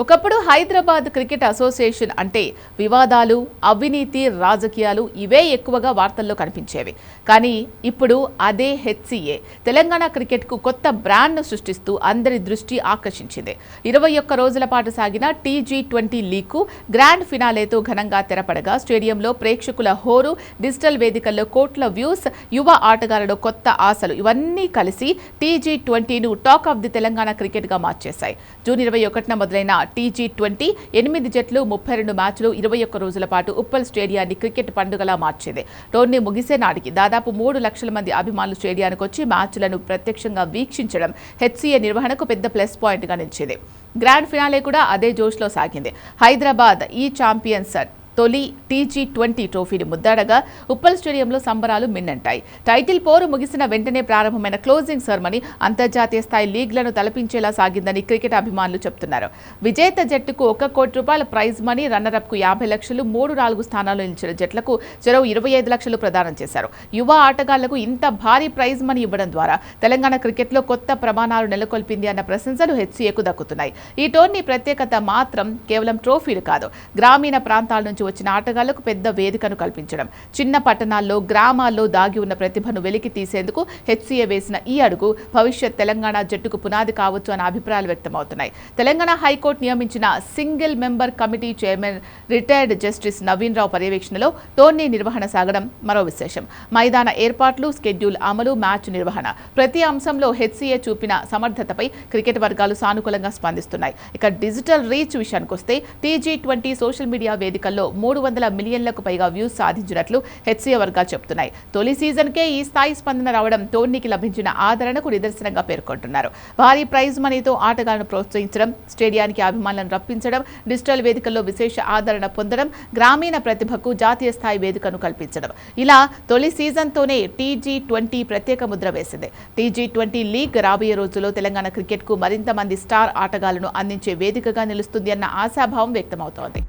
ఒకప్పుడు Hyderabad cricket association అంటే వివాదాలు, అవినీతి, రాజకీయాలు ఇవే ఎక్కువగా వార్తల్లో కనిపించేవి. కానీ ఇప్పుడు అదే హెచ్సిఏ తెలంగాణ క్రికెట్కు కొత్త బ్రాండ్ను సృష్టిస్తూ అందరి దృష్టి ఆకర్షించింది. 21 రోజుల పాటు సాగిన T20 లీగ్కు గ్రాండ్ ఫినాలేతో ఘనంగా తెరపడగా స్టేడియంలో ప్రేక్షకుల హోరు, డిజిటల్ వేదికల్లో కోట్ల వ్యూస్, యువ ఆటగాళ్లలో కొత్త ఆశలు ఇవన్నీ కలిసి T20ను టాక్ ఆఫ్ ది తెలంగాణ క్రికెట్గా మార్చేశాయి. జూన్ 21న మొదలైన T20 8 జట్లు 32 మ్యాచ్లు 21 రోజుల పాటు ఉప్పల్ స్టేడియాన్ని క్రికెట్ పండుగలా మార్చింది. టోర్నీ ముగిసే నాటికి దాదాపు 3 లక్షల మంది అభిమానులు స్టేడియానికి వచ్చి మ్యాచ్లను ప్రత్యక్షంగా వీక్షించడం హెచ్సిఏ నిర్వహణకు పెద్ద ప్లస్ పాయింట్గా నిలిచింది. గ్రాండ్ ఫినాలే కూడా అదే జోష్లో సాగింది. హైదరాబాద్ ఈ ఛాంపియన్స్ తొలి T20 ట్రోఫీని ముద్దాడగా ఉప్పల్ స్టేడియంలో సంబరాలు మిన్నంటాయి. టైటిల్ పోరు ముగిసిన వెంటనే ప్రారంభమైన క్లోజింగ్ సెరమనీ అంతర్జాతీయ స్థాయి లీగ్లను తలపించేలా సాగిందని క్రికెట్ అభిమానులు చెబుతున్నారు. విజేత జట్టుకు ₹1 కోటి ప్రైజ్ మనీ, రన్నరప్కు 50 లక్షలు, 3-4 స్థానాల్లో నిలిచిన జట్లకు చెరో 25 లక్షలు ప్రదానం చేశారు. యువ ఆటగాళ్లకు ఇంత భారీ ప్రైజ్ మనీ ఇవ్వడం ద్వారా తెలంగాణ క్రికెట్లో కొత్త ప్రమాణాలు నెలకొల్పింది అన్న ప్రశంసలు హెచ్సిఏకు దక్కుతున్నాయి. ఈ టోర్నీ ప్రత్యేకత మాత్రం కేవలం ట్రోఫీలు కాదు, గ్రామీణ ప్రాంతాల నుంచి వచ్చిన ఆటగాళ్లకు పెద్ద వేదికను కల్పించడం. చిన్న పట్టణాల్లో, గ్రామాల్లో దాగి ఉన్న ప్రతిభను వెలికి తీసేందుకు హెచ్సిఏ వేసిన ఈ అడుగు భవిష్యత్ తెలంగాణ జట్టుకు పునాది కావచ్చు అన్న అభిప్రాయాలు వ్యక్తమవుతున్నాయి. తెలంగాణ హైకోర్టు నియమించిన single member committee chairman retired justice Naveen Rao పర్యవేక్షణలో టోర్నీ నిర్వహణ సాగడం మరో విశేషం. మైదాన ఏర్పాట్లు, స్కెడ్యూల్ అమలు, మ్యాచ్ నిర్వహణ ప్రతి అంశంలో హెచ్సిఏ చూపిన సమర్థతపై క్రికెట్ వర్గాలు సానుకూలంగా స్పందిస్తున్నాయి. ఇక డిజిటల్ రీచ్ విషయానికొస్తే T20 సోషల్ మీడియా వేదికల్లో 300 మిలియన్లకు పైగా వ్యూస్ సాధించినట్లు హెచ్సిఏ వర్గాలు చెబుతున్నాయి. తొలి సీజన్కే ఈ స్థాయి స్పందన రావడం టోర్నీకి లభించిన ఆదరణకు నిదర్శనంగా పేర్కొంటున్నారు. భారీ ప్రైజ్ మనీతో ఆటగాళ్లను ప్రోత్సహించడం, స్టేడియానికి అభిమానులను రప్పించడం, డిజిటల్ వేదికల్లో విశేష ఆదరణ పొందడం, గ్రామీణ ప్రతిభకు జాతీయ స్థాయి వేదికను కల్పించడం, ఇలా తొలి సీజన్తోనే T20 ప్రత్యేక ముద్ర వేసింది. T20 లీగ్ రాబోయే రోజుల్లో తెలంగాణ క్రికెట్కు మరింత మంది స్టార్ ఆటగాళ్లను అందించే వేదికగా నిలుస్తుంది అన్న ఆశాభావం వ్యక్తమవుతోంది.